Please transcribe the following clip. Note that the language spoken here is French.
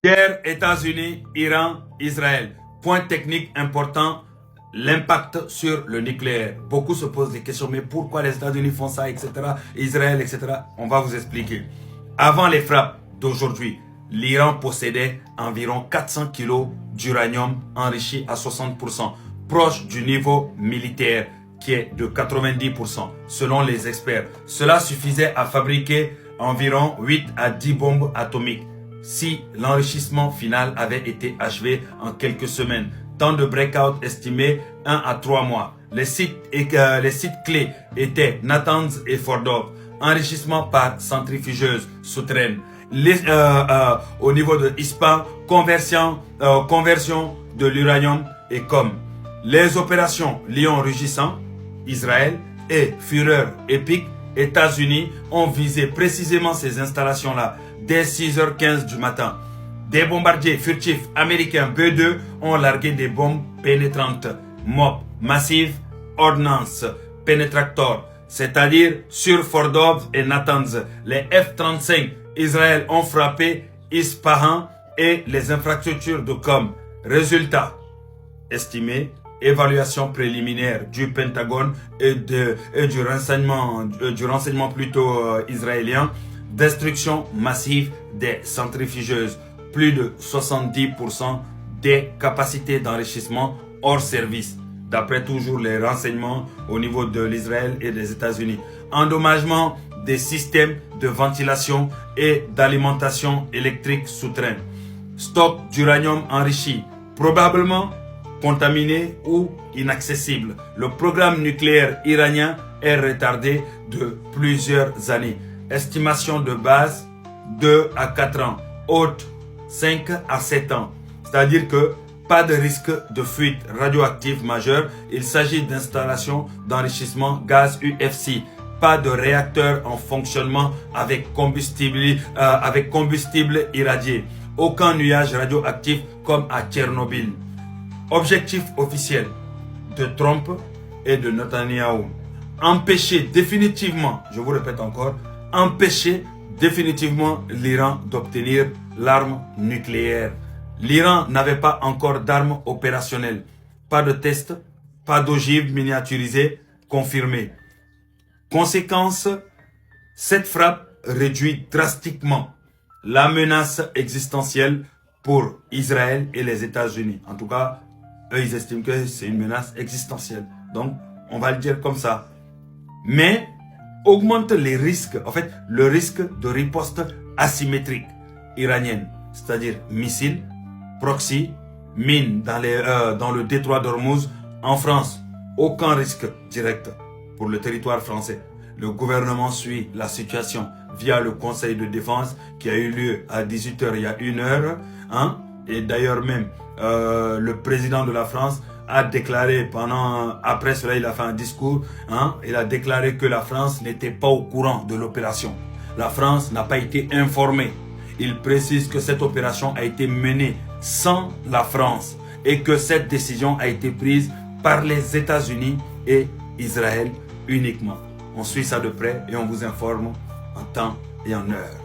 Guerre États-Unis, Iran, Israël. Point technique important, l'impact sur le nucléaire. Beaucoup se posent des questions, mais pourquoi les États-Unis font ça, etc. Israël, etc. On va vous expliquer. Avant les frappes d'aujourd'hui, l'Iran possédait environ 400 kilos d'uranium enrichi à 60%, proche du niveau militaire qui est de 90%, selon les experts. Cela suffisait à fabriquer environ 8 à 10 bombes atomiques si l'enrichissement final avait été achevé en quelques semaines. Temps de breakout estimé 1 à 3 mois. Les sites clés étaient Natanz et Fordov. Enrichissement par centrifugeuse souterraine. Au niveau de ISPA, conversion de l'uranium et comme les opérations Lion rugissant, Israël et Fureur épique, États-Unis ont visé précisément ces installations-là dès 6h15 du matin. Des bombardiers furtifs américains B-2 ont largué des bombes pénétrantes, MOP, Massive Ordnance Penetractor, c'est-à-dire sur Fordov et Natanz. Les F-35 Israël ont frappé Ispahan et les infrastructures de Com. Résultat estimé, évaluation préliminaire du Pentagone et du renseignement plutôt israélien, destruction massive des centrifugeuses, plus de 70% des capacités d'enrichissement hors service, d'après toujours les renseignements au niveau de l'Israël et des États-Unis. Endommagement des systèmes de ventilation et d'alimentation électrique souterrain. Stock d'uranium enrichi, probablement contaminé ou inaccessible. Le programme nucléaire iranien est retardé de plusieurs années. Estimation de base 2 à 4 ans. Haute 5 à 7 ans. C'est-à-dire que pas de risque de fuite radioactive majeure. Il s'agit d'installations d'enrichissement gaz UFC. Pas de réacteur en fonctionnement avec combustible irradié. Aucun nuage radioactif comme à Tchernobyl. Objectif officiel de Trump et de Netanyahou. Empêcher définitivement, je vous répète encore, empêcher définitivement l'Iran d'obtenir l'arme nucléaire. L'Iran n'avait pas encore d'armes opérationnelles. Pas de test, pas d'ogive miniaturisée confirmée. Conséquence, cette frappe réduit drastiquement la menace existentielle pour Israël et les États-Unis. En tout cas, eux, ils estiment que c'est une menace existentielle. Donc, on va le dire comme ça. Mais, augmente les risques, en fait, le risque de riposte asymétrique iranienne. C'est-à-dire missiles, proxy, mines dans le détroit d'Ormuz. En France, aucun risque direct pour le territoire français. Le gouvernement suit la situation via le Conseil de défense qui a eu lieu à 18h il y a 1 heure. Hein? Et d'ailleurs même, le président de la France a déclaré après cela, il a fait un discours. Hein? Il a déclaré que la France n'était pas au courant de l'opération. La France n'a pas été informée. Il précise que cette opération a été menée sans la France et que cette décision a été prise par les États-Unis et Israël uniquement. On suit ça de près et on vous informe en temps et en heure.